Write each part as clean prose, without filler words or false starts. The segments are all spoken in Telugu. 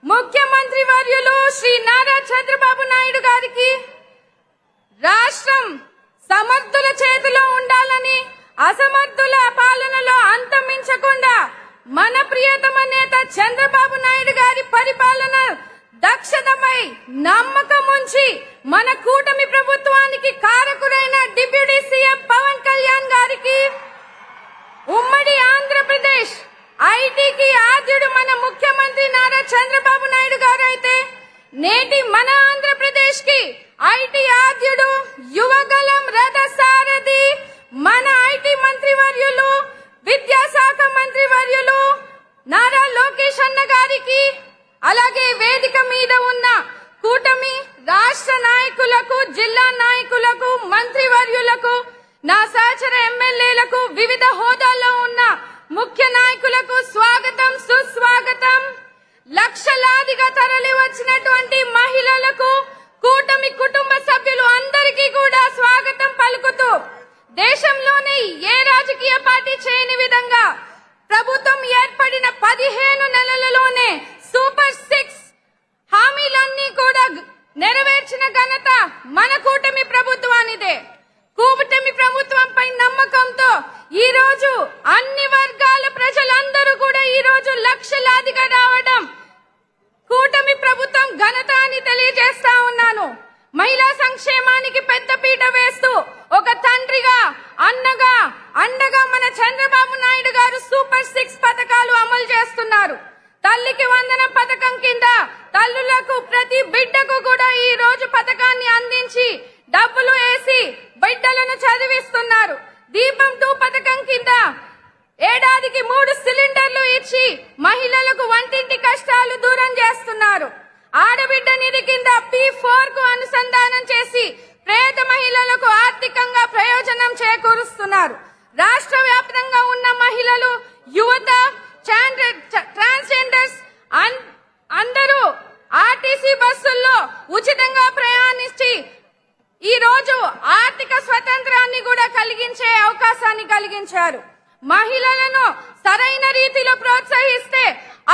ముఖ్యమంత్రి వర్యులు శ్రీ నారా చంద్రబాబు నాయుడు గారికి రాష్ట్రం సమర్థుల చేతిలో ఉండాలని, అసమర్థుల పాలనలో అంతమించకుండా మన ప్రియతమ నేత చంద్రబాబు నాయుడు గారి పరిపాలన దక్షతపై నమ్మకం ఉంచి మన కూటమి ప్రభుత్వానికి కారకుడైన డిప్యూటీ సీఎం పవన్ కళ్యాణ్ గారికి, ఉమ్మడి ఆంధ్రప్రదేశ్ ఐటీకి ఆద్యుడు మన ముఖ్యమంత్రి నారా చంద్రబాబు నాయుడు గారు అయితే, నేటి మన ఆంధ్రప్రదేశ్ కి ఐటీ ఆద్యుడు, యువగలం రథసారథి మన ఐటీ మంత్రి వర్యులు, విద్యాశాఖ మంత్రి వర్యులు నారా లోకేష్ అన్న గారికి, అలాగే వేదిక మీద ఉన్న కూటమి రాష్ట్ర నాయకులకు, జిల్లా నాయకులకు, మంత్రి వర్యులకు, నా సహచర ఎమ్మెల్యేలకు, వివిధ హోదాల్లో ఉన్న ముఖ్య నాయకులకు స్వాగతం, సుస్వాగతం. లక్షలాదిగా తరలి వచ్చినటువంటి మహిళలకు, కూటమి కుటుంబ సభ్యులు అందరికీ కూడా స్వాగతం పలుకుతూ, దేశంలోని ఏ రాజకీయ పార్టీ చేయని విధంగా ప్రభుత్వం ఏర్పడిన 15 నెలలలోనే సూపర్ 6 హామీలన్నీ కూడా నెరవేర్చిన ఘనత మన కూటమి ప్రభుత్వానిదే. కూటమి ప్రభుత్వంపై నమ్మకంతో ఈ రోజు అన్ని వర్గాల ప్రజలందరూ కూడా ఈ రోజు లక్షలాదిగా రావడం కూటమి ప్రభుత్వం ఘనత అని తెలియజేస్తా ఉన్నాను. మహిళా సంక్షేమానికి పెద్దపీట వేస్తూ ఒక తండ్రిగా, అన్నగా, అండగా మన చంద్రబాబు నాయుడు గారు సూపర్ 6 పథకాలు అమలు చేస్తున్నారు. తల్లికి వందనం పథకం కింద తల్లులకు, ప్రతి బిడ్డకు కూడా ఈ రోజు పథకాన్ని అందించి డబ్బులు వేసి బిడ్డలను చదివిస్తున్నారు. దీపం 2 పథకం కింద ఏడాదికి 3 సిలిండర్లు ఇచ్చి మహిళలకు వంటింటి కష్టాలు దూరం చేస్తున్నారు. ఆడబిడ్డ నిధి కింద P4 కు అనుసంధానం చేసి పేద మహిళలకు ఆర్థికంగా ప్రయోజనం చేకూరుస్తున్నారు. రాష్ట్ర వ్యాప్తంగా ఉన్న మహిళలు, యువత, ట్రాన్స్జెండర్స్ అందరూ ఆర్టీసీ బస్సుల్లో ఉచితంగా ప్రయాణించి ఈ రోజు ఆర్థిక స్వతంత్రాన్ని కూడా కలిగించే అవకాశాన్ని కలిగించారు. మహిళలను సరైన రీతిలో ప్రోత్సహిస్తే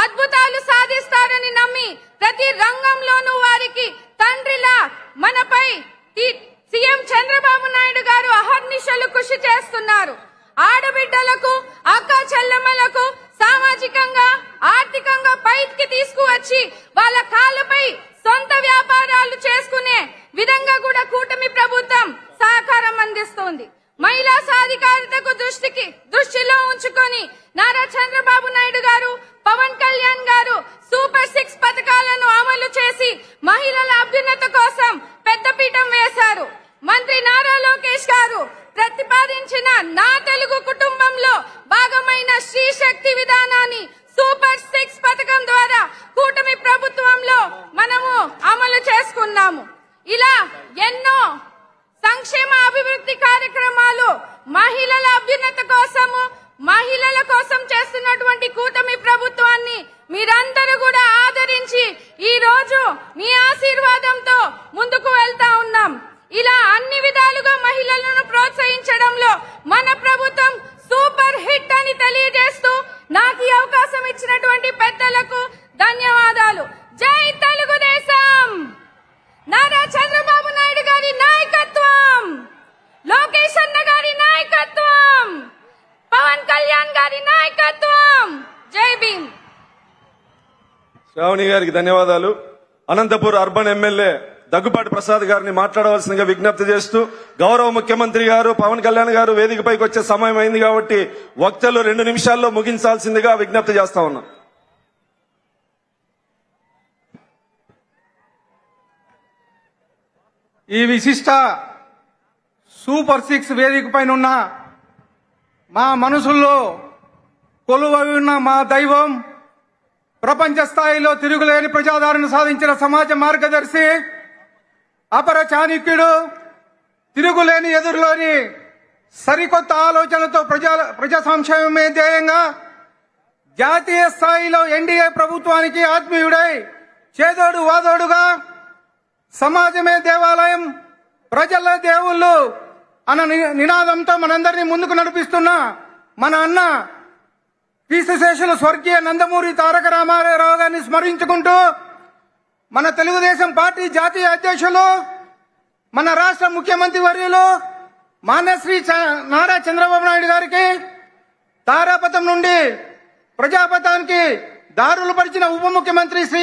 అద్భుతాలు సాధిస్తారని నమ్మి ప్రతి రంగంలోనూ వారికి తండ్రిలా మనపై సీఎం చంద్రబాబు నాయుడు గారు అహర్నిశలు కృషి చేస్తున్నారు. ఆడబిడ్డలకు, అక్క చెల్లెమ్మలకు సామాజికంగా, ఆర్థికంగా పైకి తీసుకువచ్చి వాళ్ళ కాళ్ళపై సొంత వ్యాపారాలు చేసుకునే విధంగా కూడా కూటమి ప్రభుత్వం సహకారం అందిస్తుంది. మహిళా సాధికారతకు దృష్టిలో ఉంచుకొని నారా చంద్రబాబు నాయుడు గారు, పవన్ కళ్యాణ్ గారు సూపర్ 6 పథకాలను అమలు చేసి మహిళల అభ్యున్నత కోసం పెద్దపీఠం వేశారు. మంత్రి నారా లోకేష్ గారు ప్రతిపాదించిన నా తెలుగు కుటుంబంలో భాగమైన శ్రీ శక్తి విధానాన్ని సూపర్ 6 పథకం ద్వారా కూటమి ప్రభుత్వంలో మనము అమలు చేసుకున్నాము. ఇలా ఎన్నో సంక్షేమ అభివృద్ధి కార్యక్రమాలు మహిళల అభ్యున్నత కోసము, మహిళల కోసం చేస్తున్నటువంటి కూటమి ప్రభుత్వాన్ని మీరందరూ కూడా ఆదరించి ఈ రోజు మీ ఆశీర్వాదంతో ముందుకు వెళ్తా ఉన్నాం. ఇలా అన్ని విధాలుగా మహిళలను ప్రోత్సహించడంలో మన ప్రభుత్వం సూపర్ హిట్ అని తెలియజేస్తూ నాకు ఈ అవకాశం ఇచ్చినటువంటి పెద్దలకు ధన్యవాదాలు. జై తెలుగుదేశం! నారా చంద్రబాబు నాయుడు గారి నాయకత్వం, లోకేష్ అన్న గారి నాయకత్వం, పవన్ కళ్యాణ్ గారి నాయకత్వం. జై భీమ్. శ్రావణి గారికి ధన్యవాదాలు. అనంతపూర్ అర్బన్ ఎమ్మెల్యే దగ్గుపాటి ప్రసాద్ గారిని మాట్లాడవలసిందిగా విజ్ఞప్తి చేస్తూ, గౌరవ ముఖ్యమంత్రి గారు పవన్ కళ్యాణ్ గారు వేదికపైకి వచ్చే సమయం అయింది కాబట్టి వక్తలు 2 నిమిషాల్లో ముగించాల్సిందిగా విజ్ఞప్తి చేస్తా ఉన్నాం. ఈ విశిష్ట సూపర్ 6 వేదిక పైన ఉన్న మా మనసుల్లో కొలువై ఉన్న మా దైవం, ప్రపంచ స్థాయిలో తిరుగులేని ప్రజాదరణ సాధించిన సమాజ మార్గదర్శి, అపర చాణక్యుడు, తిరుగులేని ఎదురులోని సరికొత్త ఆలోచనలతో ప్రజా సంక్షేమమే ధ్యేయంగా జాతీయ స్థాయిలో ఎన్డీఏ ప్రభుత్వానికి ఆత్మీయుడై చేదోడు వాదోడుగా సమాజమే దేవాలయం, ప్రజల దేవుళ్ళు అన్న నినాదంతో మనందరినీ ముందుకు నడిపిస్తున్న మన అన్న కీర్తిశేషులు స్వర్గీయ నందమూరి తారక రామారావు గారిని స్మరించుకుంటూ మన తెలుగుదేశం పార్టీ జాతీయ అధ్యక్షులు మన రాష్ట్ర ముఖ్యమంత్రి వర్యులు మాన్యశ్రీ నారా చంద్రబాబు నాయుడు గారికి తారాపథం నుండి ప్రజాపథానికి దారులు పరిచిన ఉప ముఖ్యమంత్రి శ్రీ